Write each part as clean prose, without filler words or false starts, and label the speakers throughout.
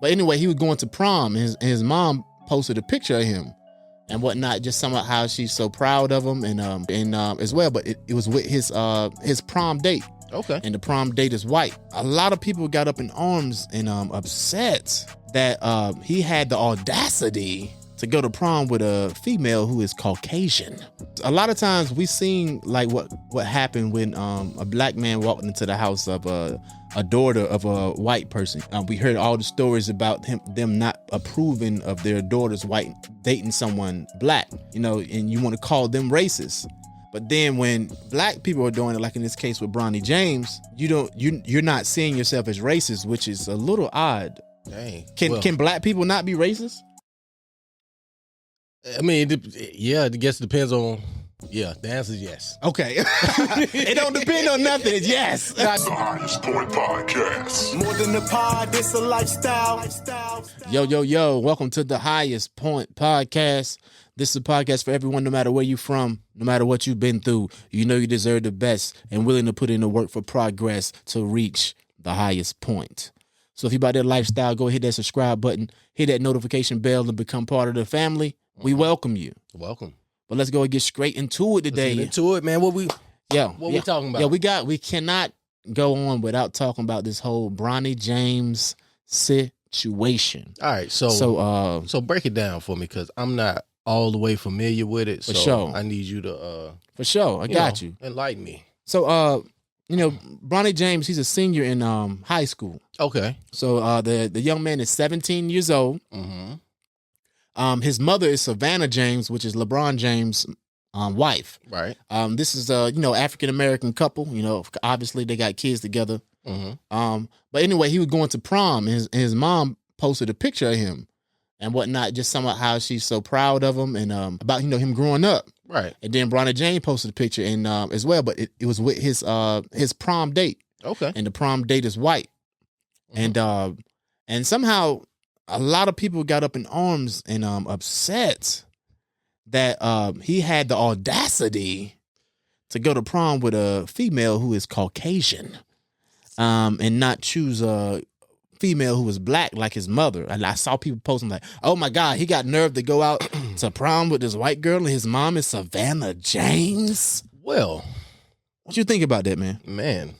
Speaker 1: But anyway, he was going to prom, and his mom posted a picture of him and whatnot, just some of how she's so proud of him and as well. But it was with his prom date.
Speaker 2: Okay.
Speaker 1: And the prom date is white. A lot of people got up in arms and upset that he had the audacity to go to prom with a female who is Caucasian. A lot of times we seen like what happened when a black man walked into the house of a daughter of a white person. We heard all the stories about them not approving of their daughter's white dating someone black, and you want to call them racist. But then when black people are doing it, like in this case with Bronny James, you're not seeing yourself as racist, which is a little odd.
Speaker 2: Dang.
Speaker 1: Can black people not be racist?
Speaker 2: I mean, I guess it depends on. Yeah, the answer is yes.
Speaker 1: Okay. It don't depend on nothing. It's yes.
Speaker 3: The Highest Point Podcast.
Speaker 4: More than a pod, it's a lifestyle.
Speaker 1: Yo. Welcome to the Highest Point Podcast. This is a podcast for everyone, no matter where you're from, no matter what you've been through. You know you deserve the best and willing to put in the work for progress to reach the highest point. So if you're about that lifestyle, go hit that subscribe button, hit that notification bell to become part of the family. We welcome you.
Speaker 2: Welcome.
Speaker 1: But let's go and get straight into it today.
Speaker 2: Let's get into it, man. What we talking about?
Speaker 1: Yeah, we cannot go on without talking about this whole Bronny James situation.
Speaker 2: All right, so break it down for me, because I'm not all the way familiar with it.
Speaker 1: For sure.
Speaker 2: I need you to
Speaker 1: for sure. I got you.
Speaker 2: Enlighten me.
Speaker 1: So Bronny James, he's a senior in high school.
Speaker 2: Okay.
Speaker 1: So the young man is 17 years old.
Speaker 2: Mm-hmm.
Speaker 1: His mother is Savannah James, which is LeBron James' wife.
Speaker 2: Right.
Speaker 1: This is African American couple. Obviously they got kids together.
Speaker 2: Mm-hmm.
Speaker 1: But anyway, he was going to prom, and his mom posted a picture of him and whatnot, just some of how she's so proud of him and about him growing up.
Speaker 2: Right.
Speaker 1: And then Bronny James posted a picture and as well, but it was with his prom date.
Speaker 2: Okay.
Speaker 1: And the prom date is white. Mm-hmm. And somehow a lot of people got up in arms and upset that he had the audacity to go to prom with a female who is Caucasian, and not choose a female who was black like his mother. And I saw people posting like, "Oh my God, he got nerve to go out to prom with this white girl, and his mom is Savannah James."
Speaker 2: Well,
Speaker 1: what you think about that, man?
Speaker 2: Man,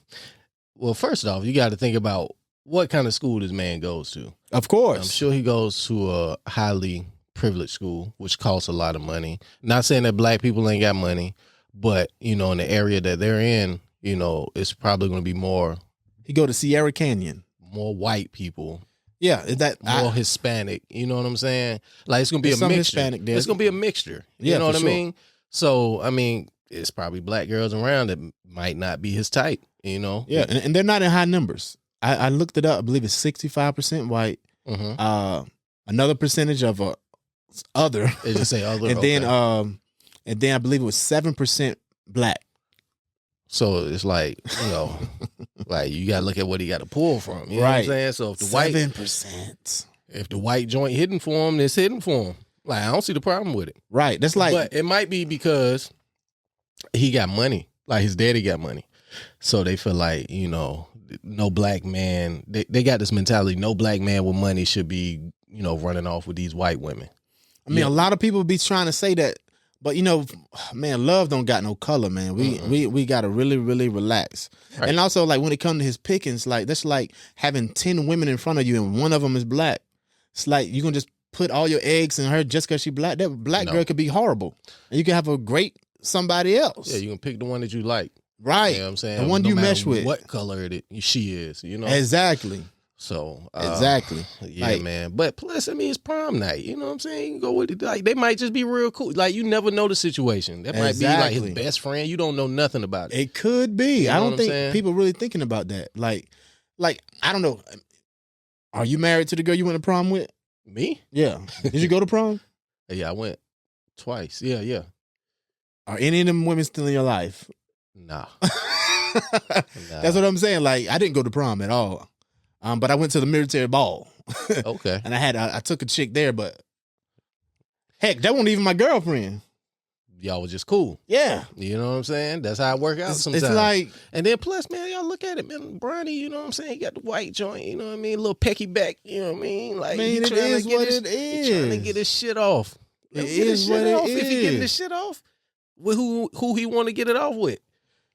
Speaker 2: well, first off, you got to think about what kind of school this man goes to.
Speaker 1: Of course.
Speaker 2: I'm sure he goes to a highly privileged school, which costs a lot of money. Not saying that black people ain't got money, but, in the area that they're in, it's probably going to be more.
Speaker 1: He go to Sierra Canyon.
Speaker 2: More white people.
Speaker 1: Yeah. Is that
Speaker 2: more Hispanic? You know what I'm saying? Like, it's going to be a mixture.
Speaker 1: Hispanic there.
Speaker 2: It's going to be a mixture. You know what I mean? So, it's probably black girls around that might not be his type,
Speaker 1: Yeah. And they're not in high numbers. I looked it up. I believe it's 65% white.
Speaker 2: Mm-hmm.
Speaker 1: Another percentage of other.
Speaker 2: They just say other.
Speaker 1: And then I believe it was 7% black.
Speaker 2: So it's like, like you gotta look at what he got to pull from. You know what I'm saying? So if the
Speaker 1: 7%,
Speaker 2: if the white joint hidden for him, it's hidden for him. Like, I don't see the problem with it.
Speaker 1: Right. That's like,
Speaker 2: but it might be because he got money. Like, his daddy got money. So they feel like, no black man, they got this mentality, no black man with money should be, running off with these white women.
Speaker 1: A lot of people be trying to say that, but man, love don't got no color, man. We got to really, really relax. Right. And also, like, when it comes to his pickings, like, that's like having 10 women in front of you and one of them is black. It's like you can just put all your eggs in her just because she black. That black girl could be horrible, and you can have a great somebody else.
Speaker 2: Yeah, you can pick the one that you like.
Speaker 1: Right.
Speaker 2: You know what I'm saying?
Speaker 1: The one you mesh with.
Speaker 2: What color she is,
Speaker 1: Exactly.
Speaker 2: So.
Speaker 1: Exactly.
Speaker 2: Yeah, man. But plus, it's prom night. You know what I'm saying? You can go with it. Like, they might just be real cool. Like, you never know the situation. That might be like his best friend. You don't know nothing about it.
Speaker 1: It could be.
Speaker 2: You
Speaker 1: I
Speaker 2: know
Speaker 1: don't think people really thinking about that. Like, I don't know. Are you married to the girl you went to prom with?
Speaker 2: Me?
Speaker 1: Yeah. Did you go to prom?
Speaker 2: Yeah, I went twice. Yeah.
Speaker 1: Are any of them women still in your life?
Speaker 2: Nah.
Speaker 1: That's what I'm saying. Like, I didn't go to prom at all. But I went to the military ball.
Speaker 2: Okay.
Speaker 1: And I took a chick there, but heck, that wasn't even my girlfriend.
Speaker 2: y'all was just cool.
Speaker 1: Yeah.
Speaker 2: You know what I'm saying? That's how it work out sometimes.
Speaker 1: It's like,
Speaker 2: and then plus, man, y'all look at it, man, Bronny, you know what I'm saying? He got the white joint, you know what I mean? A little pecky back, you know what I mean? Like,
Speaker 1: man,
Speaker 2: he
Speaker 1: it
Speaker 2: trying
Speaker 1: is
Speaker 2: to get
Speaker 1: what
Speaker 2: his,
Speaker 1: it
Speaker 2: he trying to
Speaker 1: is.
Speaker 2: get his shit off.
Speaker 1: It
Speaker 2: Get his
Speaker 1: is
Speaker 2: shit
Speaker 1: what it
Speaker 2: off. If he getting
Speaker 1: is.
Speaker 2: this shit off, with who he want to get it off with.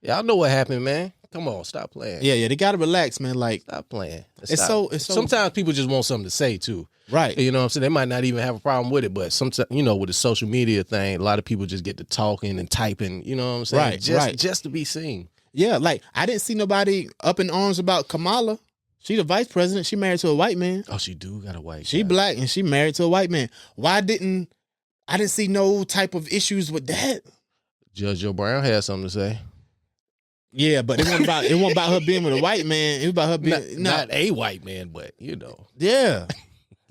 Speaker 2: Y'all know what happened, man. Come on, stop playing.
Speaker 1: Yeah, they gotta relax, man. Like,
Speaker 2: Stop playing.
Speaker 1: It's so
Speaker 2: Sometimes people just want something to say too.
Speaker 1: right.
Speaker 2: You know what I'm saying? They might not even have a problem with it, but sometimes, you know, with the social media thing, a lot of people just get to talking and typing, you know what I'm saying?
Speaker 1: Right,
Speaker 2: Just to be seen.
Speaker 1: Yeah, like I didn't see nobody up in arms about Kamala. She the vice president. She married to a white man.
Speaker 2: Oh, she do got a white
Speaker 1: She
Speaker 2: guy.
Speaker 1: black and she married to a white man. I didn't see no type of issues with that.
Speaker 2: Judge Joe Brown had something to say.
Speaker 1: Yeah, but it wasn't about her being with a white man. It was about her being
Speaker 2: Not a white man, but you know.
Speaker 1: Yeah.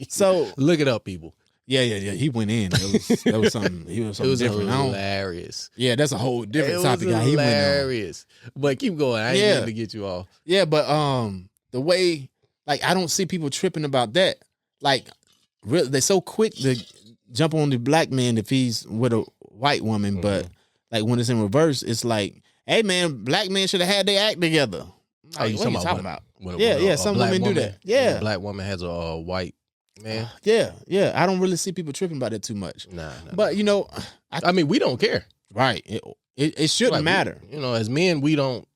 Speaker 1: So
Speaker 2: Look it up, people.
Speaker 1: yeah. He went in. That was something. He was
Speaker 2: It
Speaker 1: something
Speaker 2: was
Speaker 1: different.
Speaker 2: hilarious.
Speaker 1: Yeah, that's a whole different
Speaker 2: It
Speaker 1: topic.
Speaker 2: was
Speaker 1: He went on.
Speaker 2: hilarious. But keep going. I ain't
Speaker 1: Yeah.
Speaker 2: meaning to get you off.
Speaker 1: Yeah, but the way, like, I don't see people tripping about that. Like, they're so quick to jump on the black man if he's with a white woman, but like when it's in reverse, it's like, hey man, black men should have had their act together.
Speaker 2: Oh, you
Speaker 1: What are you
Speaker 2: talking
Speaker 1: talking
Speaker 2: about?
Speaker 1: about? Yeah, some
Speaker 2: black
Speaker 1: women do that. Yeah.
Speaker 2: when a black woman has a white man.
Speaker 1: Yeah. I don't really see people tripping about it too much.
Speaker 2: Nah.
Speaker 1: But you know,
Speaker 2: I mean, we don't care.
Speaker 1: right? It shouldn't
Speaker 2: Like,
Speaker 1: matter.
Speaker 2: You know, as men, we don't.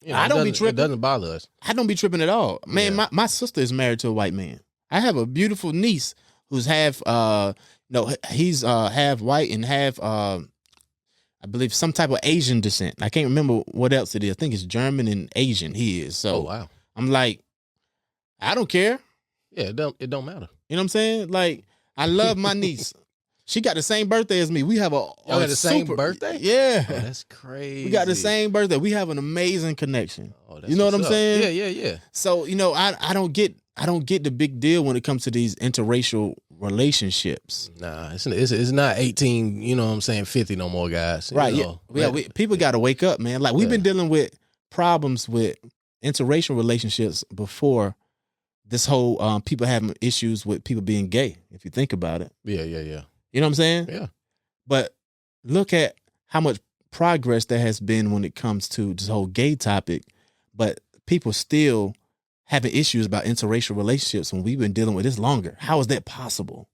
Speaker 2: You know,
Speaker 1: I don't be
Speaker 2: it
Speaker 1: tripping.
Speaker 2: doesn't bother us.
Speaker 1: I don't be tripping at all. Man,
Speaker 2: Yeah.
Speaker 1: my sister is married to a white man. I have a beautiful niece who's half he's half white and half I believe some type of Asian descent. I can't remember what else it is. I think it's German and Asian he is. So
Speaker 2: Oh wow.
Speaker 1: I'm like, I don't care.
Speaker 2: Yeah, it don't matter.
Speaker 1: You know what I'm saying? Like, I love my niece. She got the same birthday as me. We have
Speaker 2: Y'all got the same birthday?
Speaker 1: Yeah.
Speaker 2: Oh, that's crazy.
Speaker 1: We got the same birthday. We have an amazing connection.
Speaker 2: Oh, that's
Speaker 1: You know what
Speaker 2: what's
Speaker 1: I'm
Speaker 2: up.
Speaker 1: saying?
Speaker 2: Yeah.
Speaker 1: So, you know, I don't get the big deal when it comes to these interracial relationships.
Speaker 2: Nah, it's not 18. You know what I'm saying? 50 no more, guys. You
Speaker 1: Right.
Speaker 2: know.
Speaker 1: People got to wake up, man. Like, we've been dealing with problems with interracial relationships before this whole people having issues with people being gay, if you think about it.
Speaker 2: Yeah.
Speaker 1: You know what I'm saying?
Speaker 2: Yeah.
Speaker 1: But look at how much progress there has been when it comes to this whole gay topic, but people still having issues about interracial relationships when we've been dealing with this longer. How is that possible?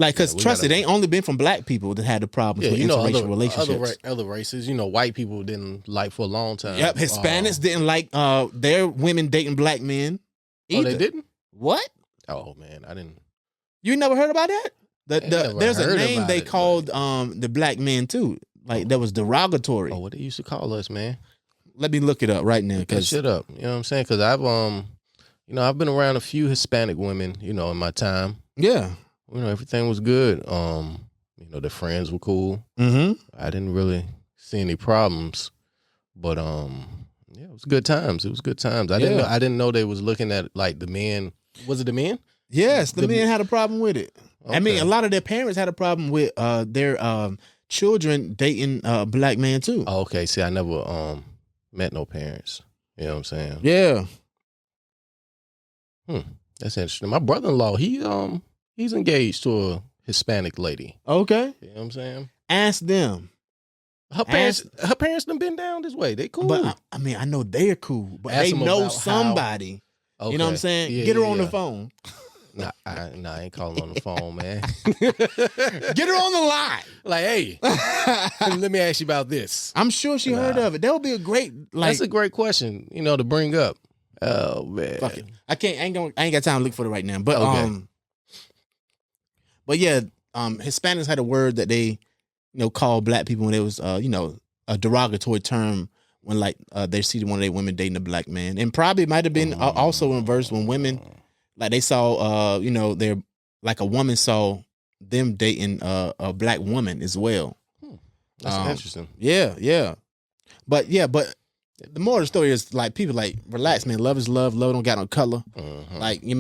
Speaker 1: Like, because trust it ain't only been from black people that had the problems with interracial relationships.
Speaker 2: Other races, you know, white people didn't like for a long time.
Speaker 1: Yep, Hispanics didn't like their women dating black men either.
Speaker 2: Oh, they didn't?
Speaker 1: What?
Speaker 2: Oh man, I didn't.
Speaker 1: You never heard about that?
Speaker 2: Never
Speaker 1: There's a
Speaker 2: heard
Speaker 1: name
Speaker 2: about
Speaker 1: they
Speaker 2: it,
Speaker 1: called the black men too. Like, that was derogatory.
Speaker 2: Oh, what they used to call us, man.
Speaker 1: Let me look it up right now.
Speaker 2: Look that shit up. You know what I'm saying? Because I've been around a few Hispanic women, you know, in my time.
Speaker 1: Yeah.
Speaker 2: You know, everything was good. You know, the friends were cool.
Speaker 1: Mm-hmm.
Speaker 2: I didn't really see any problems, but yeah, it was good times. I didn't know they was looking at like the men. Was it the men?
Speaker 1: Yes, the men had a problem with it.
Speaker 2: Okay.
Speaker 1: I mean, a lot of their parents had a problem with their children dating a black man too.
Speaker 2: Oh, okay. See, I never met no parents. You know what I'm saying?
Speaker 1: Yeah.
Speaker 2: That's interesting. My brother-in-law, he's engaged to a Hispanic lady.
Speaker 1: Okay.
Speaker 2: You know what I'm saying?
Speaker 1: Ask them.
Speaker 2: Her parents done been down this way. They cool.
Speaker 1: But I mean, I know they're cool, but
Speaker 2: Ask
Speaker 1: they
Speaker 2: them
Speaker 1: know
Speaker 2: about
Speaker 1: somebody.
Speaker 2: Okay.
Speaker 1: You know what I'm saying?
Speaker 2: Yeah,
Speaker 1: Get her
Speaker 2: yeah,
Speaker 1: on
Speaker 2: yeah.
Speaker 1: the phone.
Speaker 2: Nah, I ain't calling on the phone, man.
Speaker 1: Get her on the line.
Speaker 2: Like, hey, let me ask you about this.
Speaker 1: I'm sure she heard of it. That would be a great
Speaker 2: That's a great question, you know, to bring up. Oh man,
Speaker 1: fuck it. I ain't got time to look for it right now. But
Speaker 2: Okay.
Speaker 1: but yeah, Hispanics had a word that they, called black people when it was a derogatory term when like they see one of their women dating a black man, and probably might have been also in verse when women like they saw they're like a woman saw them dating a black woman as well.
Speaker 2: That's interesting.
Speaker 1: Yeah. But the moral of the story is like people like relax, man. Love is love. Love don't got no color.
Speaker 2: Mhm.
Speaker 1: Like you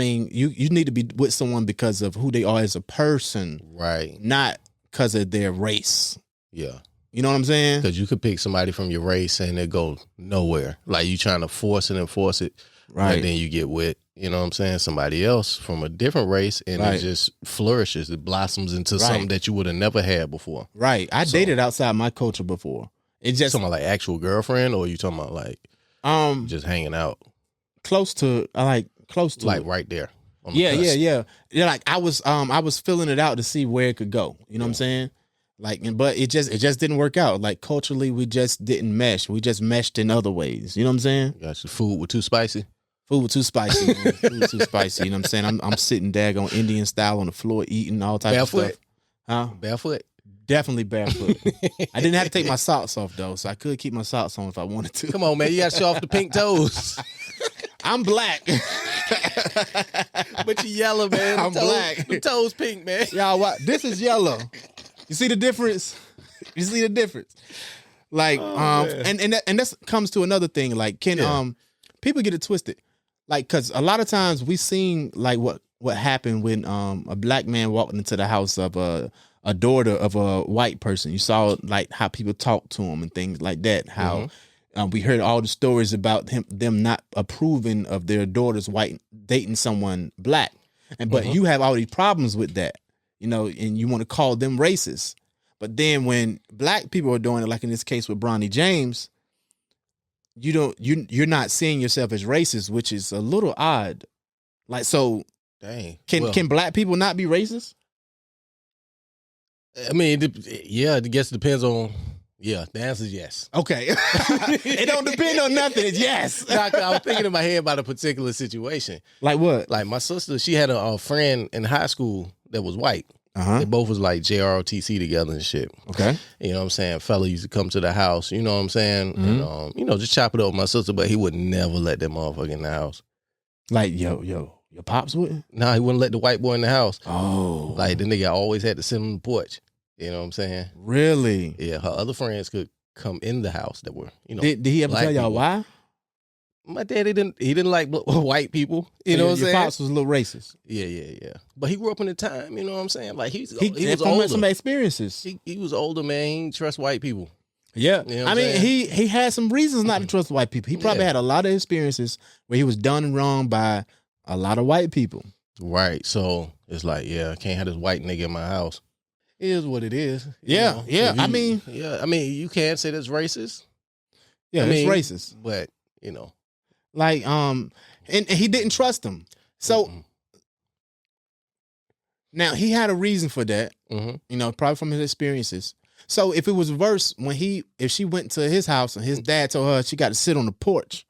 Speaker 1: need to be with someone because of who they are as a person,
Speaker 2: Right.
Speaker 1: not because of their race.
Speaker 2: Yeah.
Speaker 1: You know what I'm saying?
Speaker 2: Because you could pick somebody from your race and it go nowhere. Like you trying to force it,
Speaker 1: Right.
Speaker 2: and then you get with you know what I'm saying, somebody else from a different race, and
Speaker 1: Right.
Speaker 2: it just flourishes. It blossoms into
Speaker 1: Right.
Speaker 2: something that you would have never had before.
Speaker 1: Right. I
Speaker 2: So-
Speaker 1: dated outside my culture before. It
Speaker 2: You
Speaker 1: just
Speaker 2: talking about like actual girlfriend, or you talking about like just hanging out,
Speaker 1: close to
Speaker 2: like
Speaker 1: it.
Speaker 2: right there? On the
Speaker 1: Yeah,
Speaker 2: cusp?
Speaker 1: yeah. Like I was filling it out to see where it could go. You know what I'm saying? Like, but it just didn't work out. Like culturally, we just didn't mesh. We just meshed in other ways. You know what I'm saying?
Speaker 2: Got your food was too spicy.
Speaker 1: Food was too spicy. Man. Food was too spicy. You know what I'm saying? I'm sitting daggone Indian style on the floor eating all types of
Speaker 2: Barefoot?
Speaker 1: stuff. Huh?
Speaker 2: Barefoot.
Speaker 1: Definitely barefoot. I didn't have to take my socks off though, so I could keep my socks on if I wanted to.
Speaker 2: Come on, man, you got to show off the pink toes.
Speaker 1: I'm black.
Speaker 2: But you yellow, man.
Speaker 1: I'm black.
Speaker 2: The toes pink, man.
Speaker 1: Y'all, what? This is yellow. You see the difference? You see the difference? Like, and that comes to another thing. Like, can people get it twisted? Like, cause a lot of times we seen like what happened when a black man walked into the house of a daughter of a white person. You saw like how people talk to him and things like that. How we heard all the stories about them not approving of their daughter's white dating someone black, but you have all these problems with that, you know, and you want to call them racist. But then when black people are doing it, like in this case with Bronny James, you're not seeing yourself as racist, which is a little odd. Like, so
Speaker 2: Dang.
Speaker 1: can black people not be racist?
Speaker 2: I mean, I guess it depends on. Yeah, the answer is yes.
Speaker 1: Okay. It don't depend on nothing. It's yes.
Speaker 2: I was thinking in my head about a particular situation.
Speaker 1: Like what?
Speaker 2: Like my sister, she had a friend in high school that was white.
Speaker 1: Uh-huh.
Speaker 2: They both was like JROTC together and shit.
Speaker 1: Okay.
Speaker 2: You know what I'm saying? Fella used to come to the house, you know what I'm saying? And, you know, just chop it up with my sister, but he would never let that motherfucker in the house.
Speaker 1: Like, yo, your pops wouldn't?
Speaker 2: No, he wouldn't let the white boy in the house.
Speaker 1: Oh.
Speaker 2: Like, the nigga always had to sit on the porch. You know what I'm saying?
Speaker 1: Really?
Speaker 2: Yeah, her other friends could come in the house that were, you know.
Speaker 1: Did he ever
Speaker 2: black
Speaker 1: tell y'all
Speaker 2: people.
Speaker 1: why?
Speaker 2: My daddy didn't like white people. You know what I'm
Speaker 1: your
Speaker 2: saying?
Speaker 1: pops was a little racist.
Speaker 2: Yeah. But he grew up in the time, you know what I'm saying? Like he was
Speaker 1: from
Speaker 2: older.
Speaker 1: some experiences.
Speaker 2: He was older, man. He didn't trust white people.
Speaker 1: Yeah.
Speaker 2: You know what
Speaker 1: I
Speaker 2: I'm
Speaker 1: mean,
Speaker 2: saying?
Speaker 1: he had some reasons not to trust white people. He probably
Speaker 2: Yeah.
Speaker 1: had a lot of experiences where he was done wrong by a lot of white people.
Speaker 2: Right. So it's like, yeah, I can't have this white nigga in my house. It is what it is. you
Speaker 1: Yeah,
Speaker 2: know?
Speaker 1: yeah.
Speaker 2: If
Speaker 1: I mean,
Speaker 2: you can't say that's racist.
Speaker 1: Yeah,
Speaker 2: I
Speaker 1: it's
Speaker 2: mean,
Speaker 1: racist.
Speaker 2: But, you know.
Speaker 1: Like, and he didn't trust him. So now he had a reason for that,
Speaker 2: Mm-hmm.
Speaker 1: you know, probably from his experiences. So if it was worse if she went to his house and his dad told her she got to sit on the porch,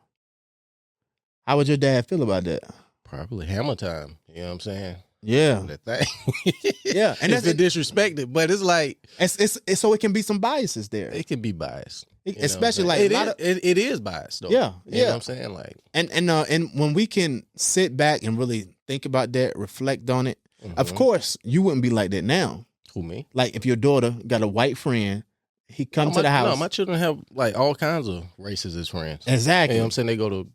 Speaker 1: how would your dad feel about that?
Speaker 2: Probably hammer time. You know what I'm saying?
Speaker 1: Yeah.
Speaker 2: That thing.
Speaker 1: Yeah. And
Speaker 2: And it's
Speaker 1: that's
Speaker 2: disrespected, but it's like
Speaker 1: it's so it can be some biases there.
Speaker 2: it can be biased. You know what I'm
Speaker 1: Especially
Speaker 2: saying?
Speaker 1: like
Speaker 2: it is biased though.
Speaker 1: Yeah,
Speaker 2: You know what I'm saying? Like
Speaker 1: and when we can sit back and really think about that, reflect on it, of course you wouldn't be like that now.
Speaker 2: who, me?
Speaker 1: Like if your daughter got a white friend, he come to the house.
Speaker 2: No, my children have like all kinds of races as friends.
Speaker 1: Exactly.
Speaker 2: You know what I'm saying? They go to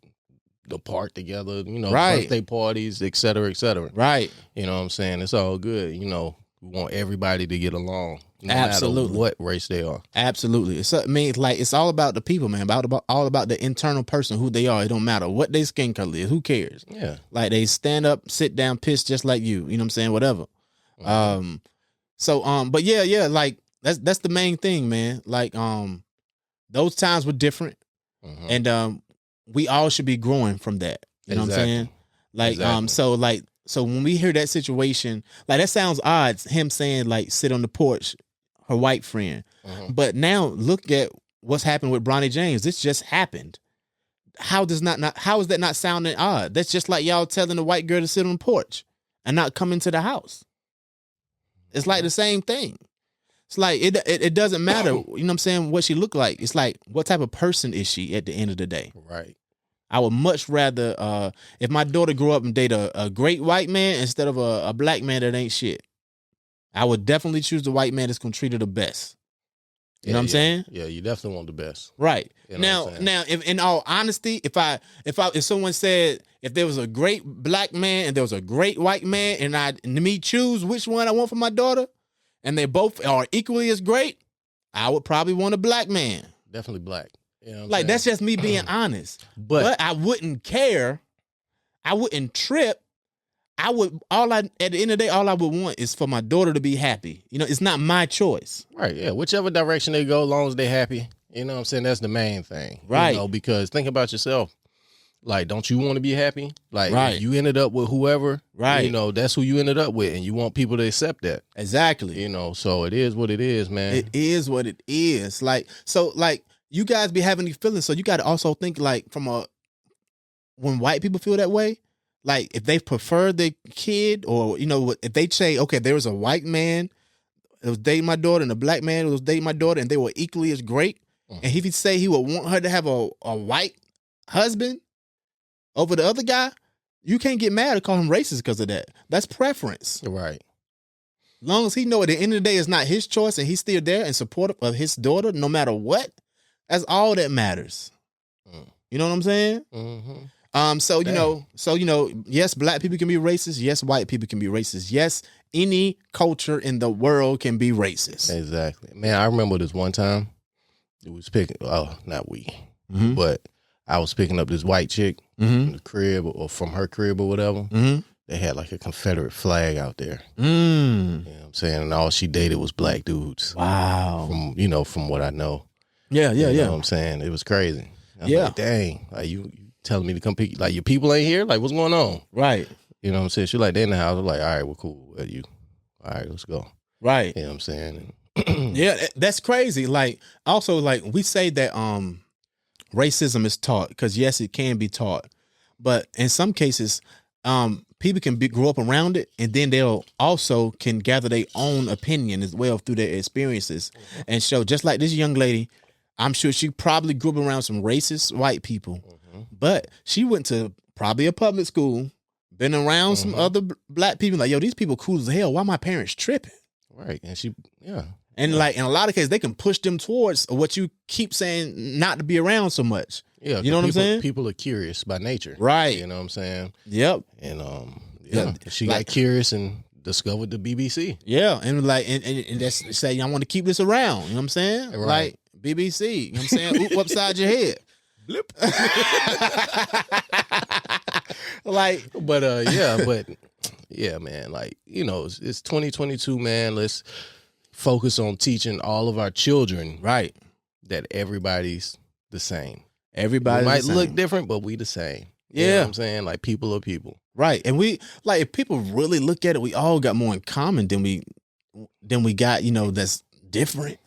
Speaker 2: the park together, you know,
Speaker 1: Right.
Speaker 2: birthday parties, et cetera, et cetera.
Speaker 1: Right.
Speaker 2: You know what I'm saying? It's all good. You know, we want everybody to get along. No
Speaker 1: Absolutely.
Speaker 2: matter what race they are.
Speaker 1: Absolutely. It's all about the people, man. All about the internal person, who they are. It don't matter what their skin color is. Who cares?
Speaker 2: Yeah.
Speaker 1: Like they stand up, sit down, piss just like you. You know what I'm saying? Whatever. But yeah, like that's the main thing, man. Like those times were different. And we all should be growing from that. You know what I'm saying? Like
Speaker 2: Exactly.
Speaker 1: so when we hear that situation, like that sounds odd, him saying like sit on the porch, her white friend. But now look at what's happened with Bronny James. This just happened. How is that not sounding odd? That's just like y'all telling the white girl to sit on the porch and not come into the house. It's like the same thing. It's like it doesn't matter, you know what I'm saying, what she look like. It's like what type of person is she at the end of the day?
Speaker 2: Right.
Speaker 1: I would much rather if my daughter grew up and date a great white man instead of a black man that ain't shit. I would definitely choose the white man that's gonna treat her the best. You know what I'm saying?
Speaker 2: Yeah, you definitely want the best.
Speaker 1: Right.
Speaker 2: You know what I'm saying?
Speaker 1: Now, if in all honesty, if someone said if there was a great black man and there was a great white man and me choose which one I want for my daughter, and they both are equally as great, I would probably want a black man.
Speaker 2: Definitely black. You know what I'm
Speaker 1: Like
Speaker 2: saying?
Speaker 1: that's just me being honest.
Speaker 2: But
Speaker 1: I wouldn't care I wouldn't trip. At the end of the day, all I would want is for my daughter to be happy. You know, it's not my choice.
Speaker 2: Right, yeah. Whichever direction they go, as long as they're happy, you know what I'm saying? That's the main thing.
Speaker 1: Right.
Speaker 2: You know, because think about yourself. Like, don't you want to be happy? Like,
Speaker 1: right.
Speaker 2: if you ended up with whoever,
Speaker 1: right.
Speaker 2: You know, that's who you ended up with, and you want people to accept that.
Speaker 1: Exactly.
Speaker 2: You know, so it is what it is, man.
Speaker 1: It is what it is. Like, so, like, you guys be having these feelings, so you got to also think, like, when white people feel that way, like, if they prefer the kid, or, you know, if they say, okay, there was a white man that was dating my daughter and a black man that was dating my daughter, and they were equally as great, and if he say he would want her to have a white husband over the other guy, you can't get mad or call him racist because of that. That's preference.
Speaker 2: Right.
Speaker 1: Long as he know at the end of the day it's not his choice and he's still there and supportive of his daughter no matter what, that's all that matters. You know what I'm saying?
Speaker 2: Mm-hmm.
Speaker 1: So you know, yes, black people can be racist. Yes, white people can be racist. Yes, any culture in the world can be racist.
Speaker 2: Exactly. Man, I remember this one time, it was not we, but I was picking up this white chick from the crib or from her crib or whatever. They had like a Confederate flag out there. You know what I'm saying? And all she dated was black dudes.
Speaker 1: Wow.
Speaker 2: From what I know.
Speaker 1: Yeah.
Speaker 2: You know what I'm saying? It was crazy. I was like, dang, like you telling me to come pick, like your people ain't here? Like, what's going on?
Speaker 1: Right.
Speaker 2: You know what I'm saying? She like, they in the house. I'm like, all right, well, cool. All right, let's go.
Speaker 1: Right.
Speaker 2: You know what I'm saying?
Speaker 1: Yeah, that's crazy. Like, also, like, we say that racism is taught, because yes, it can be taught, but in some cases, people can grow up around it, and then they'll also can gather their own opinion as well through their experiences and show. Just like this young lady, I'm sure she probably grew up around some racist white people, but she went to probably a public school, been around some other black people. Like, yo, these people cool as hell. Why my parents tripping?
Speaker 2: Right, and
Speaker 1: And like in a lot of cases, they can push them towards what you keep saying not to be around so much.
Speaker 2: Yeah,
Speaker 1: you know what I'm saying?
Speaker 2: People are curious by nature,
Speaker 1: right?
Speaker 2: You know what I'm saying?
Speaker 1: Yep.
Speaker 2: And
Speaker 1: yeah,
Speaker 2: she got curious and discovered the BBC.
Speaker 1: Yeah, and like and that's say I want to keep this around. You know what I'm saying?
Speaker 2: Right.
Speaker 1: Like BBC. You know what I'm saying? Oop upside your head. Blip. Like,
Speaker 2: but yeah, man. Like, you know, it's 2022, man. Let's focus on teaching all of our children,
Speaker 1: right,
Speaker 2: that everybody's the same.
Speaker 1: Everybody
Speaker 2: might look different, but we the same.
Speaker 1: Yeah.
Speaker 2: You know what I'm saying? Like, people are people.
Speaker 1: Right. And we, like, if people really look at it, we all got more in common than we got, you know, that's different.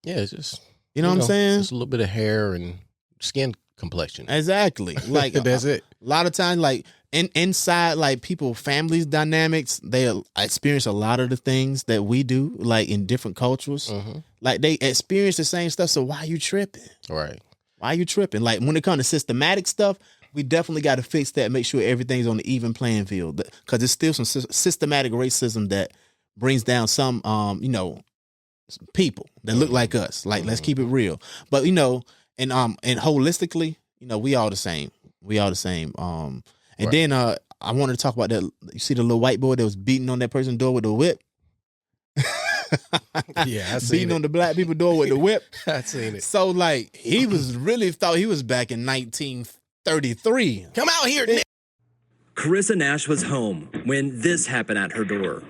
Speaker 2: Yeah, it's just,
Speaker 1: you know what I'm saying?
Speaker 2: Just a little bit of hair and skin complexion.
Speaker 1: Exactly. Like,
Speaker 2: that's it.
Speaker 1: A lot of times, like, inside, like, people, families dynamics, they experience a lot of the things that we do, like, in different cultures. Like, they experience the same stuff, so why you tripping?
Speaker 2: Right.
Speaker 1: Why you tripping? Like, when it comes to systematic stuff, we definitely got to fix that, make sure everything's on the even playing field, because there's still some systematic racism that brings down some, you know, people that look like us. Like, let's keep it real. But, you know, and holistically, you know, we all the same. We all the same. And
Speaker 2: right.
Speaker 1: Then I wanted to talk about that. You see the little white boy that was beating on that person's door with the whip?
Speaker 2: Yeah, I seen
Speaker 1: beating
Speaker 2: it.
Speaker 1: on the black people door with the whip.
Speaker 2: I seen it.
Speaker 1: So, like, he was really thought he was back in 1933.
Speaker 2: Come out here, Nick.
Speaker 5: Carissa Nash was home when this happened at her door.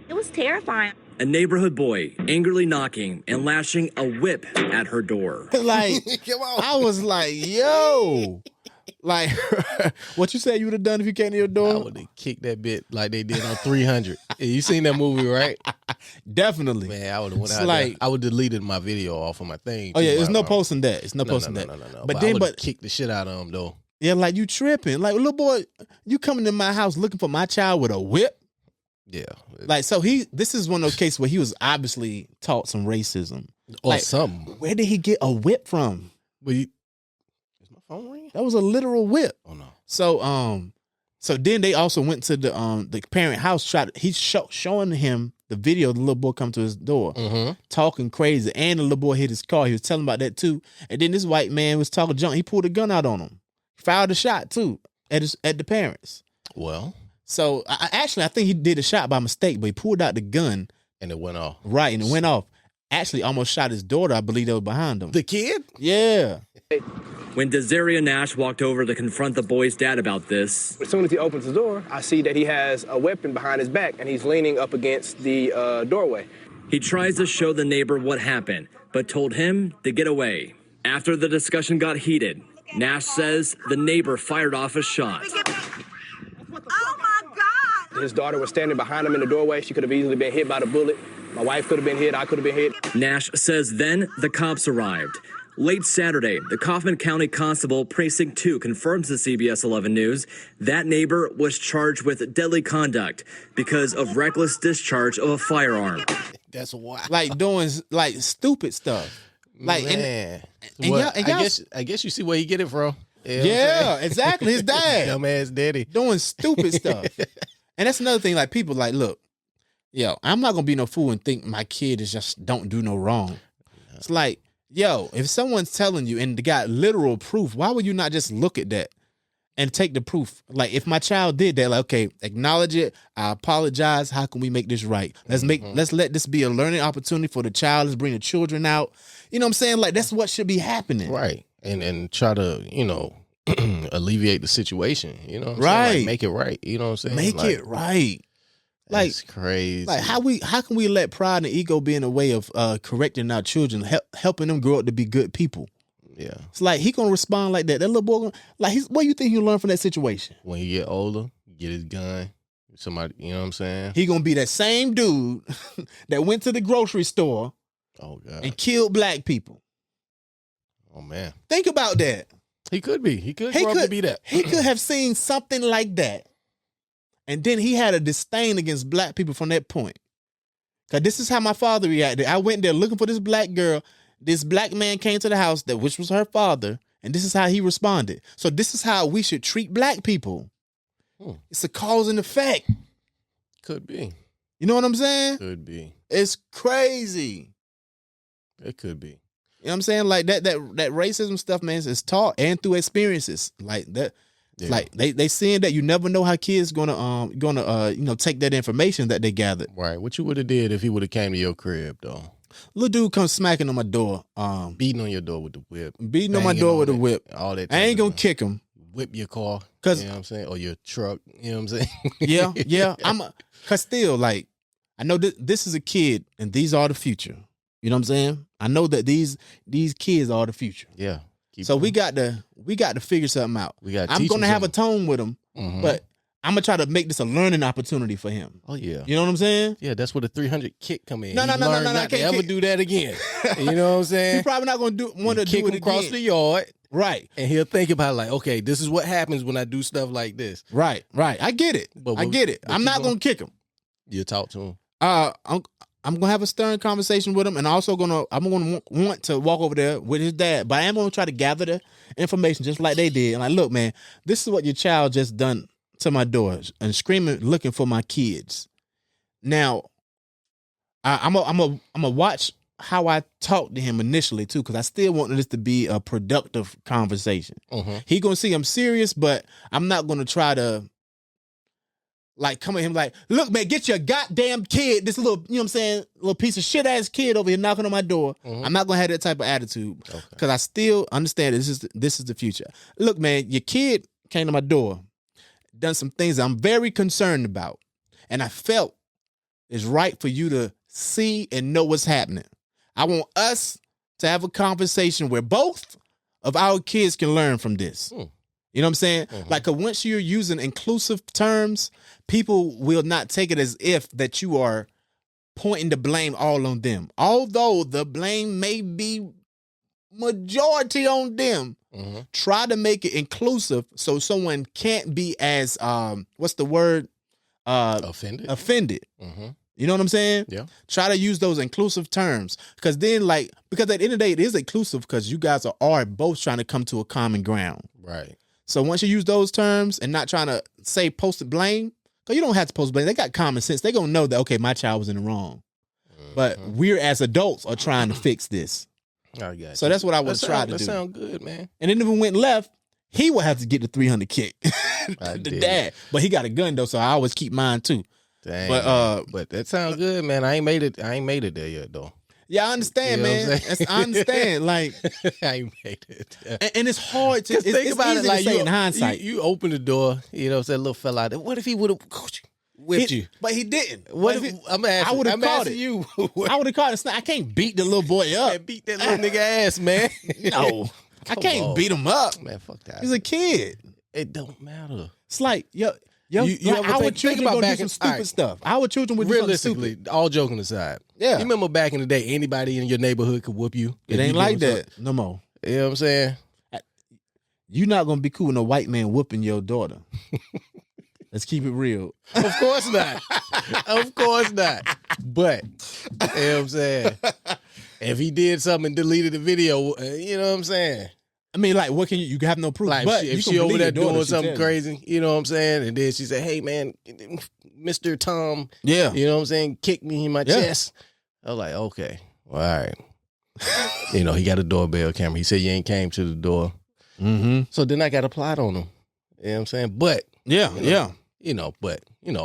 Speaker 6: It was terrifying.
Speaker 5: A neighborhood boy angrily knocking and lashing a whip at her door.
Speaker 1: Like, I was like, yo. Like, what you said you would have done if you came to your door?
Speaker 2: I would have kicked that bit like they did on 300. You seen that movie, right?
Speaker 1: Definitely.
Speaker 2: Man, I would have went out
Speaker 1: like,
Speaker 2: there. I would have deleted my video off of my thing.
Speaker 1: Oh, yeah, there's no posting that. It's no posting that.
Speaker 2: No.
Speaker 1: But
Speaker 2: I
Speaker 1: then,
Speaker 2: would have kicked the shit out of him, though.
Speaker 1: Yeah, like, you tripping. Like, little boy, you coming to my house looking for my child with a whip?
Speaker 2: Yeah.
Speaker 1: Like, so this is one of those cases where he was obviously taught some racism.
Speaker 2: Or
Speaker 1: like,
Speaker 2: something.
Speaker 1: Where did he get a whip from?
Speaker 2: But is my phone ringing?
Speaker 1: That was a literal whip.
Speaker 2: Oh, no.
Speaker 1: So then they also went to the parent house. He's showing him the video. The little boy come to his door, talking crazy, and the little boy hit his car. He was telling about that too. And then this white man was talking junk. He pulled a gun out on him, fired a shot too at the parents.
Speaker 2: Well,
Speaker 1: so I think he did a shot by mistake, but he pulled out the gun
Speaker 2: and it went off.
Speaker 1: Right, and it went off. Actually, almost shot his daughter. I believe that was behind him.
Speaker 2: The kid?
Speaker 1: Yeah.
Speaker 5: When Desiree Nash walked over to confront the boy's dad about this,
Speaker 7: As soon as he opens the door, I see that he has a weapon behind his back, and he's leaning up against the doorway.
Speaker 5: he tries to show the neighbor what happened, but told him to get away. After the discussion got heated, Nash says the neighbor fired off a shot.
Speaker 8: Oh my God!
Speaker 7: His daughter was standing behind him in the doorway. She could have easily been hit by the bullet. My wife could have been hit. I could have been hit.
Speaker 5: Nash says then the cops arrived. Late Saturday, the Kaufman County Constable Precinct 2 confirms to CBS 11 News that neighbor was charged with deadly conduct because of reckless discharge of a firearm.
Speaker 2: That's wild.
Speaker 1: Like doing like stupid stuff. Like
Speaker 2: Man.
Speaker 1: and
Speaker 2: Well,
Speaker 1: y'all,
Speaker 2: I guess you see where you get it from. You know what I'm
Speaker 1: yeah,
Speaker 2: saying?
Speaker 1: exactly. His dad
Speaker 2: Dumbass daddy.
Speaker 1: doing stupid stuff. And that's another thing. Like people like, look, yo, I'm not gonna be no fool and think my kid is just don't do no wrong. It's like, yo, if someone's telling you and they got literal proof, why would you not just look at that and take the proof? Like if my child did that, like, okay, acknowledge it. I apologize. How can we make this right? Let's let this be a learning opportunity for the child. Let's bring the children out. You know what I'm saying? Like that's what should be happening.
Speaker 2: Right. And try to, alleviate the situation. You know what I'm saying?
Speaker 1: Right.
Speaker 2: Like, make it right. You know what I'm saying?
Speaker 1: Make
Speaker 2: Like,
Speaker 1: it right. Like
Speaker 2: that's crazy.
Speaker 1: Like how can we let pride and ego be in the way of correcting our children, helping them grow up to be good people?
Speaker 2: Yeah.
Speaker 1: It's like he gonna respond like that. That little boy, what do you think he'll learn from that situation?
Speaker 2: When he get older, get his gun. Somebody, you know what I'm saying?
Speaker 1: He gonna be that same dude that went to the grocery store
Speaker 2: Oh God.
Speaker 1: and killed black people.
Speaker 2: Oh man.
Speaker 1: Think about that.
Speaker 2: He could be. He could grow up to be that.
Speaker 1: He could have seen something like that. And then he had a disdain against black people from that point. Because this is how my father reacted. I went there looking for this black girl. This black man came to the house, which was her father. And this is how he responded. So this is how we should treat black people. It's a cause and effect.
Speaker 2: Could be.
Speaker 1: You know what I'm saying?
Speaker 2: Could be.
Speaker 1: It's crazy.
Speaker 2: It could be.
Speaker 1: You know what I'm saying? Like that racism stuff, man, is taught and through experiences. Like that.
Speaker 2: Yeah.
Speaker 1: Like they seeing that you never know how kids gonna take that information that they gathered.
Speaker 2: Right. What you would have did if he would have came to your crib though?
Speaker 1: Little dude comes smacking on my door,
Speaker 2: Beating on your door with the whip.
Speaker 1: beating on my door with a whip.
Speaker 2: All that.
Speaker 1: I ain't gonna
Speaker 2: type of-
Speaker 1: kick him.
Speaker 2: Whip your car.
Speaker 1: 'Cause-
Speaker 2: you know what I'm saying? Or your truck. You know what I'm saying?
Speaker 1: Yeah. Cause still, like, I know this is a kid and these are the future. You know what I'm saying? I know that these kids are the future.
Speaker 2: Yeah. Keep
Speaker 1: So
Speaker 2: going.
Speaker 1: we got to figure something out.
Speaker 2: We gotta
Speaker 1: I'm
Speaker 2: teach
Speaker 1: gonna
Speaker 2: him
Speaker 1: have a
Speaker 2: something.
Speaker 1: tone with him,
Speaker 2: Mhm.
Speaker 1: but I'm gonna try to make this a learning opportunity for him.
Speaker 2: Oh yeah.
Speaker 1: You know what I'm saying?
Speaker 2: Yeah, that's where the 300 kick come in.
Speaker 1: No,
Speaker 2: He
Speaker 1: no, no,
Speaker 2: learned
Speaker 1: no, no,
Speaker 2: not to
Speaker 1: can't
Speaker 2: ever
Speaker 1: kick.
Speaker 2: do that again. You know what I'm saying?
Speaker 1: He's probably not gonna want to
Speaker 2: Kick
Speaker 1: do it
Speaker 2: him across
Speaker 1: again.
Speaker 2: the yard,
Speaker 1: Right,
Speaker 2: and he'll think about like, okay, this is what happens when I do stuff like this.
Speaker 1: right. I get it.
Speaker 2: But
Speaker 1: I get it.
Speaker 2: but
Speaker 1: I'm
Speaker 2: you
Speaker 1: not
Speaker 2: gonna-
Speaker 1: gonna kick him.
Speaker 2: You talk to him.
Speaker 1: I'm gonna have a stern conversation with him, and I'm gonna want to walk over there with his dad. But I am gonna try to gather the information just like they did. And like, look, man, this is what your child just done to my doors and screaming, looking for my kids. Now, I'm gonna watch how I talk to him initially too, because I still want this to be a productive conversation. He gonna see I'm serious, but I'm not gonna try to like come at him like, look, man, get your goddamn kid, this little, you know what I'm saying, little piece of shit ass kid over here knocking on my door. I'm not gonna have that type of attitude because I still understand this is the future. Look, man, your kid came to my door, done some things I'm very concerned about, and I felt it's right for you to see and know what's happening. I want us to have a conversation where both of our kids can learn from this. You know what I'm saying? Like, once you're using inclusive terms, people will not take it as if that you are pointing the blame all on them. Although the blame may be majority on them, try to make it inclusive so someone can't be as, what's the word?
Speaker 2: Offended.
Speaker 1: You know what I'm saying?
Speaker 2: Yeah.
Speaker 1: Try to use those inclusive terms. Because then, because at the end of the day, it is inclusive because you guys are both trying to come to a common ground.
Speaker 2: Right.
Speaker 1: So once you use those terms and not trying to say post blame, because you don't have to post blame. They got common sense. They're going to know that, okay, my child was in the wrong. But we're as adults are trying to fix this.
Speaker 2: I got
Speaker 1: So
Speaker 2: you.
Speaker 1: that's what I would
Speaker 2: That
Speaker 1: try
Speaker 2: sound-
Speaker 1: to
Speaker 2: that
Speaker 1: do.
Speaker 2: sound good, man.
Speaker 1: And then if it went left, he would have to get the 300 kick.
Speaker 2: I
Speaker 1: The
Speaker 2: dig
Speaker 1: dad. But he got a gun though, so I always keep mine too.
Speaker 2: Dang,
Speaker 1: But,
Speaker 2: man. But that sounds good, man. I ain't made it there yet though.
Speaker 1: Yeah, I understand,
Speaker 2: You know what
Speaker 1: man.
Speaker 2: I'm saying?
Speaker 1: I understand. Like,
Speaker 2: I made it.
Speaker 1: and it's hard to
Speaker 2: Think about
Speaker 1: easy
Speaker 2: it. Like
Speaker 1: to say in hindsight.
Speaker 2: you open the door. You know, that little fella out there. What if he would have whipped you?
Speaker 1: But he didn't.
Speaker 2: What
Speaker 1: But
Speaker 2: if I'm asking?
Speaker 1: I would have
Speaker 2: I'm
Speaker 1: caught
Speaker 2: asking
Speaker 1: it.
Speaker 2: you.
Speaker 1: I would have caught it. I can't beat the little boy up.
Speaker 2: Man, beat that little nigga ass, man.
Speaker 1: No, I can't
Speaker 2: on.
Speaker 1: beat him up.
Speaker 2: Man, fuck that.
Speaker 1: He's a kid.
Speaker 2: It don't matter.
Speaker 1: It's like, you
Speaker 2: You
Speaker 1: like,
Speaker 2: ever
Speaker 1: our
Speaker 2: think
Speaker 1: children
Speaker 2: about
Speaker 1: gonna
Speaker 2: back
Speaker 1: do
Speaker 2: in-
Speaker 1: some stupid
Speaker 2: alright.
Speaker 1: stuff. Our children would do something
Speaker 2: Realistically,
Speaker 1: stupid.
Speaker 2: all joking aside.
Speaker 1: Yeah.
Speaker 2: You remember back in the day, anybody in your neighborhood could whoop you.
Speaker 1: It
Speaker 2: if
Speaker 1: ain't
Speaker 2: you
Speaker 1: like
Speaker 2: doing
Speaker 1: that no more.
Speaker 2: something. You know what I'm saying?
Speaker 1: You're not gonna be cool with a white man whooping your daughter. Let's keep it real.
Speaker 2: Of course not. Of course not. But, you know what I'm saying? If he did something and deleted the video, you know what I'm saying?
Speaker 1: I mean, like, what can you have no proof.
Speaker 2: Like,
Speaker 1: but
Speaker 2: if
Speaker 1: you
Speaker 2: she
Speaker 1: can
Speaker 2: over there
Speaker 1: believe your daughter,
Speaker 2: doing
Speaker 1: she
Speaker 2: something
Speaker 1: tells you.
Speaker 2: crazy, you know what I'm saying? And then she said, hey, man, Mr. Tom,
Speaker 1: Yeah.
Speaker 2: you know what I'm saying, kicked me in my
Speaker 1: Yeah.
Speaker 2: chest. I was like, okay, well, all right. You know, he got a doorbell camera. He said you ain't came to the door.
Speaker 1: Mm-hmm.
Speaker 2: So then I got a plot on him. You know what I'm saying? But,
Speaker 1: Yeah, yeah.
Speaker 2: I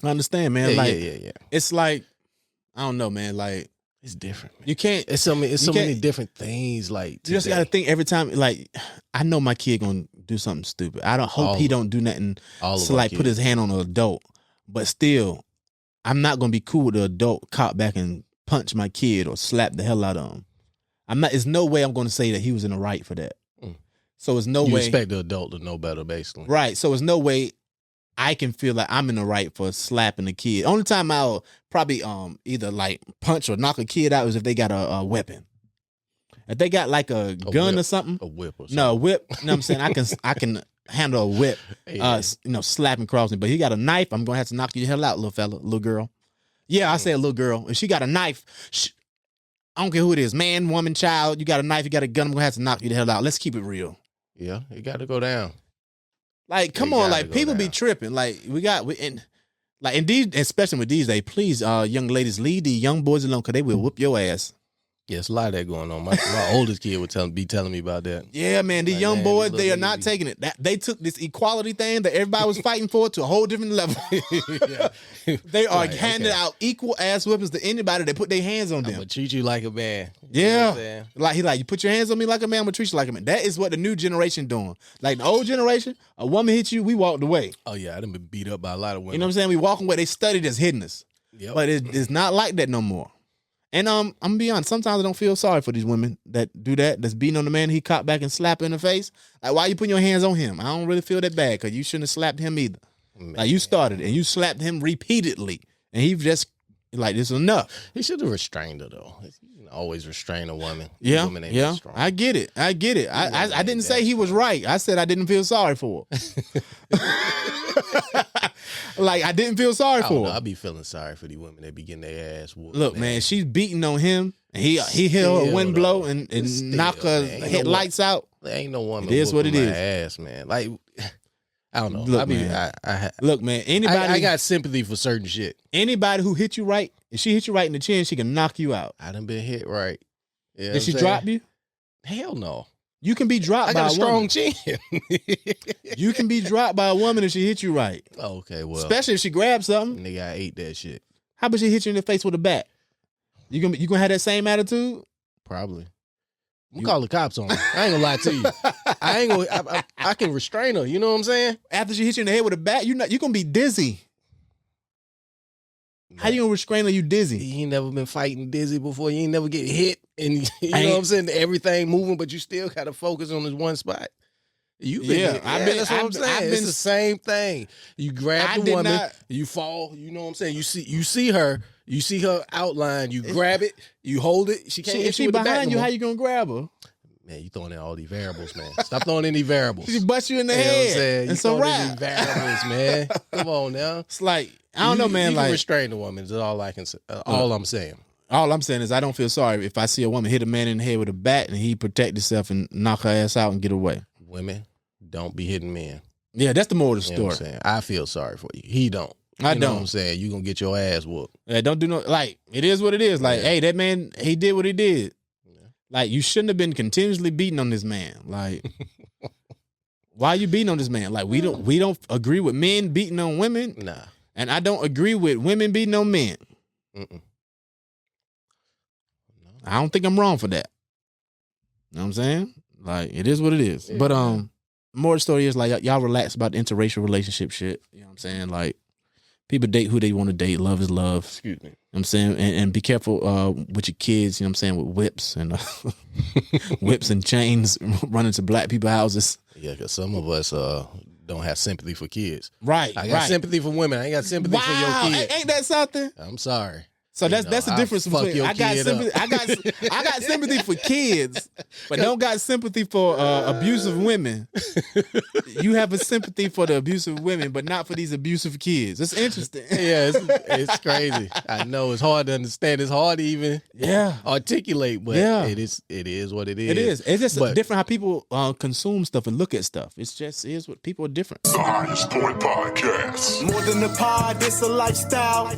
Speaker 1: I understand, man. Like,
Speaker 2: yeah.
Speaker 1: it's like, I don't know, man. Like,
Speaker 2: It's different. Man.
Speaker 1: you can't.
Speaker 2: It's so many
Speaker 1: can't-
Speaker 2: different things. Like,
Speaker 1: You just
Speaker 2: today.
Speaker 1: gotta think every time. Like, I know my kid gonna do something stupid. I don't hope
Speaker 2: All
Speaker 1: he
Speaker 2: of
Speaker 1: don't do nothing
Speaker 2: All of
Speaker 1: to
Speaker 2: our
Speaker 1: like put
Speaker 2: kids.
Speaker 1: his hand on an adult. But still, I'm not gonna be cool with the adult cop back and punch my kid or slap the hell out of him. I'm not. There's no way I'm gonna say that he was in the right for that.
Speaker 2: Mm.
Speaker 1: So it's no
Speaker 2: You
Speaker 1: way.
Speaker 2: expect the adult to know better, basically.
Speaker 1: Right. So it's no way I can feel like I'm in the right for slapping a kid. Only time I'll probably either like punch or knock a kid out is if they got a weapon. If they got like a gun
Speaker 2: whip.
Speaker 1: or something.
Speaker 2: A whip or something.
Speaker 1: No, a whip. You know what I'm saying? I can handle a whip,
Speaker 2: Yeah.
Speaker 1: slapping across me. But he got a knife, I'm gonna have to knock you the hell out, little fella, little girl. Yeah, I say a little girl. If she got a knife, I don't care who it is, man, woman, child, you got a knife, you got a gun, I'm gonna have to knock you the hell out. Let's keep it real.
Speaker 2: Yeah, it got to go down.
Speaker 1: Like, come
Speaker 2: They
Speaker 1: on,
Speaker 2: gotta
Speaker 1: like
Speaker 2: go
Speaker 1: people be
Speaker 2: down.
Speaker 1: tripping. Like and these, especially with these days, please, young ladies, leave the young boys alone because they will whoop your ass.
Speaker 2: Yeah, it's a lot of that going on. My oldest kid would be telling me about that.
Speaker 1: Yeah, man, these
Speaker 2: Like,
Speaker 1: young
Speaker 2: man,
Speaker 1: boys,
Speaker 2: these
Speaker 1: they are
Speaker 2: little
Speaker 1: not
Speaker 2: niggas be-
Speaker 1: taking it. They took this equality thing that everybody was fighting for to a whole different level. They are
Speaker 2: Right,
Speaker 1: handing
Speaker 2: okay.
Speaker 1: out equal ass weapons to anybody that put their hands on
Speaker 2: I'm
Speaker 1: them.
Speaker 2: gonna treat you like a man. You know what I'm
Speaker 1: Yeah,
Speaker 2: saying?
Speaker 1: like he like you put your hands on me like a man, I'm gonna treat you like a man. That is what the new generation doing. Like the old generation, a woman hit you, we walked away.
Speaker 2: Oh yeah, I done been beat up by a lot of women.
Speaker 1: You know what I'm saying? We walking away. They studied as hitting us,
Speaker 2: Yep.
Speaker 1: but it's not like that no more. And I'm gonna be honest. Sometimes I don't feel sorry for these women that do that. That's beating on the man. He caught back and slap her in the face. Like, why you putting your hands on him? I don't really feel that bad because you shouldn't have slapped him either. Like, you started it and you slapped him repeatedly, and he just like, this is enough.
Speaker 2: He should have restrained her though. You can always restrain a woman.
Speaker 1: Yeah,
Speaker 2: Women ain't
Speaker 1: yeah.
Speaker 2: that strong.
Speaker 1: I get it. I
Speaker 2: Women
Speaker 1: didn't
Speaker 2: ain't
Speaker 1: say
Speaker 2: that
Speaker 1: he was right. I said I didn't feel sorry for her. Like, I didn't feel sorry
Speaker 2: I don't
Speaker 1: for
Speaker 2: know.
Speaker 1: her.
Speaker 2: I be feeling sorry for these women that be getting their ass whooped.
Speaker 1: Look, man, she's beating on him. He hit her a
Speaker 2: Still,
Speaker 1: wind blow
Speaker 2: though.
Speaker 1: and
Speaker 2: Still,
Speaker 1: knock her
Speaker 2: man. Ain't no
Speaker 1: headlights out.
Speaker 2: There ain't no woman.
Speaker 1: It is what
Speaker 2: whooping
Speaker 1: it
Speaker 2: my
Speaker 1: is.
Speaker 2: ass, man. Like, I don't know.
Speaker 1: Look,
Speaker 2: I mean,
Speaker 1: man.
Speaker 2: I
Speaker 1: Look, man, anybody
Speaker 2: I got sympathy for certain shit.
Speaker 1: anybody who hit you right, if she hit you right in the chin, she can knock you out.
Speaker 2: I done been hit right. You know
Speaker 1: Did
Speaker 2: what
Speaker 1: she
Speaker 2: I'm
Speaker 1: drop
Speaker 2: saying?
Speaker 1: you?
Speaker 2: Hell no.
Speaker 1: You can be dropped
Speaker 2: I
Speaker 1: by
Speaker 2: got a
Speaker 1: a
Speaker 2: strong
Speaker 1: woman.
Speaker 2: chin.
Speaker 1: You can be dropped by a woman if she hit you right.
Speaker 2: Okay, well,
Speaker 1: Especially if she grabs something.
Speaker 2: nigga, I ate that shit.
Speaker 1: How about she hit you in the face with a bat? You gonna have that same attitude?
Speaker 2: Probably. I'm gonna call the cops on her. I ain't gonna lie to you. I ain't gonna. I can restrain her. You know what I'm saying?
Speaker 1: After she hit you in the head with a bat, you're gonna be dizzy. How you gonna restrain her? You dizzy?
Speaker 2: You ain't never been fighting dizzy before. You ain't never get hit, and you know what I'm saying. Everything moving, but you still gotta focus on this one spot. You been
Speaker 1: Yeah,
Speaker 2: hit.
Speaker 1: I've been-
Speaker 2: That's what I'm
Speaker 1: I've-
Speaker 2: saying.
Speaker 1: I've
Speaker 2: It's
Speaker 1: been-
Speaker 2: the same thing. You
Speaker 1: I
Speaker 2: grab the
Speaker 1: did
Speaker 2: woman,
Speaker 1: not-
Speaker 2: you fall. You know what I'm saying. You see her. You see her outline. You grab it. You hold it. She can't
Speaker 1: If
Speaker 2: hit
Speaker 1: she
Speaker 2: you with the bat
Speaker 1: behind
Speaker 2: no
Speaker 1: you,
Speaker 2: more.
Speaker 1: how you gonna grab her?
Speaker 2: Man, you throwing in all these variables, man. Stop throwing in these variables.
Speaker 1: She bust you in the
Speaker 2: You know what I'm
Speaker 1: head.
Speaker 2: saying? You
Speaker 1: It's a
Speaker 2: throwing in these
Speaker 1: wrap.
Speaker 2: variables, man. Come on now.
Speaker 1: It's like, I don't know, man.
Speaker 2: You
Speaker 1: Like,
Speaker 2: can restrain the woman. Is all I can say. All I'm saying.
Speaker 1: all I'm saying is I don't feel sorry if I see a woman hit a man in the head with a bat and he protect himself and knock her ass out and get away.
Speaker 2: Women don't be hitting men.
Speaker 1: Yeah, that's the moral of the
Speaker 2: You know what I'm
Speaker 1: story.
Speaker 2: saying? I feel sorry for you. He don't.
Speaker 1: I
Speaker 2: You know
Speaker 1: don't.
Speaker 2: what I'm saying? You gonna get your ass whooped.
Speaker 1: Yeah, don't do no, like, it is what it is. Like,
Speaker 2: Yeah.
Speaker 1: hey, that man, he did what he did.
Speaker 2: Yeah.
Speaker 1: Like, you shouldn't have been continuously beating on this man. Like, why are you beating on this man? Like, we don't agree with men beating on women,
Speaker 2: Nah.
Speaker 1: and I don't agree with women beating on men.
Speaker 2: Mm-mm. No.
Speaker 1: I don't think I'm wrong for that. You know what I'm saying? Like, it is what it is. Yeah. But more of the story is like y'all relax about the interracial relationship shit. You know what I'm saying? Like, people date who they want to date. Love is love.
Speaker 2: Excuse me.
Speaker 1: You know what I'm saying? And be careful with your kids, you know what I'm saying, with whips and whips and chains running to black people's houses.
Speaker 2: Yeah, because some of us don't have sympathy for kids.
Speaker 1: Right.
Speaker 2: I got sympathy for women. I ain't got sympathy for your kids.
Speaker 1: Ain't that something?
Speaker 2: I'm sorry.
Speaker 1: So that's the difference between I got sympathy for kids, but don't got sympathy for abusive women. You have a sympathy for the abusive women, but not for these abusive kids. It's interesting.
Speaker 2: Yeah, it's crazy. I know it's hard to understand. It's hard to even articulate, but it is what it is.
Speaker 1: It is. It's just different how people consume stuff and look at stuff. It's just is what people are different.
Speaker 3: The Highest Point Podcast.
Speaker 4: More than a pod, it's a lifestyle.